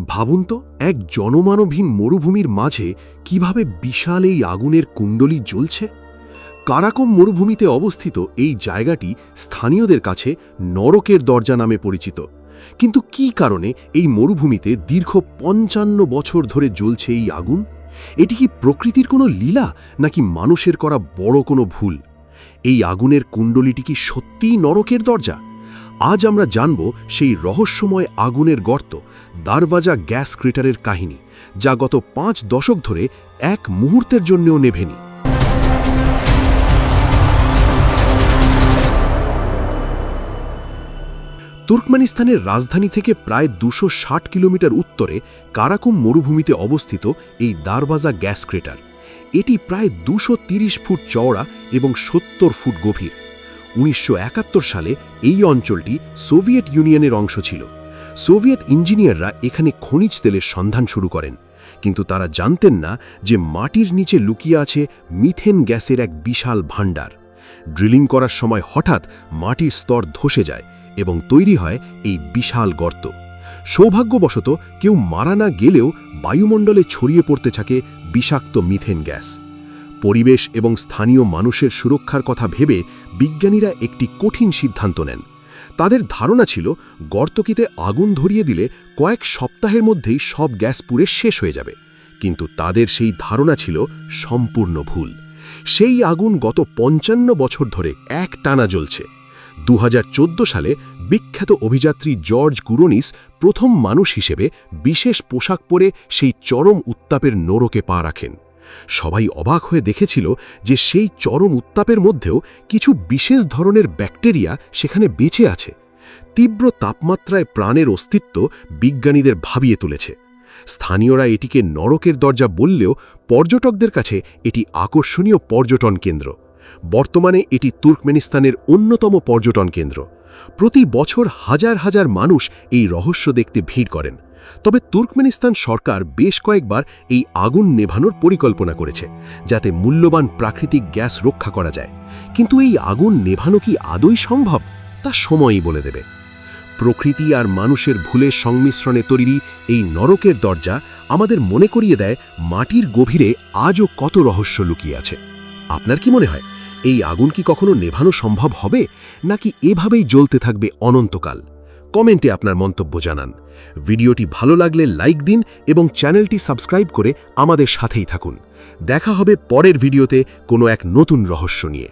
ভাবুন তো, এক জনমানবহীন মরুভূমির মাঝে কিভাবে বিশাল এই আগুনের কুণ্ডলী জ্বলছে। কারাকোম মরুভূমিতে অবস্থিত এই জায়গাটি স্থানীয়দের কাছে নরকের দরজা নামে পরিচিত। কিন্তু কী কারণে এই মরুভূমিতে দীর্ঘ ৫৫ বছর ধরে জ্বলছে এই আগুন? এটি কি প্রকৃতির কোনো লীলা, নাকি মানুষের করা বড় কোনো ভুল? এই আগুনের কুণ্ডলীটি কি সত্যিই নরকের দরজা? আজ আমরা জানব সেই রহস্যময় আগুনের গর্ত, দারওয়াজা গ্যাস ক্রেটারের কাহিনী, যা গত ৫ দশক ধরে এক মুহূর্তের জন্যও নেভেনি। তুর্কমেনিস্তানের রাজধানী থেকে প্রায় ২৬০ কিলোমিটার উত্তরে কারাকুম মরুভূমিতে অবস্থিত এই দারওয়াজা গ্যাস ক্রেটার। এটি প্রায় ২৩০ ফুট চওড়া এবং ৭০ ফুট গভীর। ১৯৭১ সালে এই অঞ্চলটি সোভিয়েত ইউনিয়নের অংশ ছিল। সোভিয়েত ইঞ্জিনিয়াররা এখানে খনিজ তেলের সন্ধান শুরু করেন, কিন্তু তারা জানতেন না যে মাটির নিচে লুকিয়ে আছে মিথেন গ্যাসের এক বিশাল ভাণ্ডার। ড্রিলিং করার সময় হঠাৎ মাটির স্তর ধসে যায় এবং তৈরি হয় এই বিশাল গর্ত। সৌভাগ্যবশত কেউ মারা না গেলেও বায়ুমণ্ডলে ছড়িয়ে পড়তে থাকে বিষাক্ত মিথেন গ্যাস। পরিবেশ এবং স্থানীয় মানুষের সুরক্ষার কথা ভেবে বিজ্ঞানীরা একটি কঠিন সিদ্ধান্ত নেন। তাদের ধারণা ছিল গর্তটিতে আগুন ধরিয়ে দিলে কয়েক সপ্তাহের মধ্যেই সব গ্যাস পুড়ে শেষ হয়ে যাবে। কিন্তু তাদের সেই ধারণা ছিল সম্পূর্ণ ভুল। সেই আগুন গত ৫৫ বছর ধরে একটানা জ্বলছে। ২০১৪ সালে বিখ্যাত অভিযাত্রী জর্জ কুরোনিস প্রথম মানুষ হিসেবে বিশেষ পোশাক পরে সেই চরম উত্তাপের নরকে পা রাখেন। সবাই অবাক হয়ে দেখেছিল যে সেই চরম উত্তাপের মধ্যেও কিছু বিশেষ ধরনের ব্যাকটেরিয়া সেখানে বেঁচে আছে। তীব্র তাপমাত্রায় প্রাণের অস্তিত্ব বিজ্ঞানীদের ভাবিয়ে তুলেছে। স্থানীয়রা এটিকে নরকের দরজা বললেও পর্যটকদের কাছে এটি আকর্ষণীয় পর্যটন কেন্দ্র। বর্তমানে এটি তুর্কমেনিস্তানের অন্যতম পর্যটন কেন্দ্র। প্রতি বছর হাজার হাজার মানুষ এই রহস্য দেখতে ভিড় করেন। তবে তুর্কমেনিস্তান সরকার বেশ কয়েকবার এই আগুন নেভানোর পরিকল্পনা করেছে, যাতে মূল্যবান প্রাকৃতিক গ্যাস রক্ষা করা যায়। কিন্তু এই আগুন নেভানো কি আদৌ সম্ভব, তা সময়ই বলে দেবে। প্রকৃতি আর মানুষের ভুলের সংমিশ্রণে তৈরি এই নরকের দরজা আমাদের মনে করিয়ে দেয় মাটির গভীরে আজও কত রহস্য লুকিয়ে আছে। আপনার কি মনে হয়, এই আগুন কি কখনো নেভানো সম্ভব হবে, নাকি এভাবেই জ্বলতে থাকবে অনন্তকাল? কমেন্টে আপনার মন্তব্য জানান। ভিডিওটি ভালো লাগলে লাইক দিন এবং চ্যানেলটি সাবস্ক্রাইব করে আমাদের সাথেই থাকুন। দেখা হবে পরের ভিডিওতে কোনো এক নতুন রহস্য নিয়ে।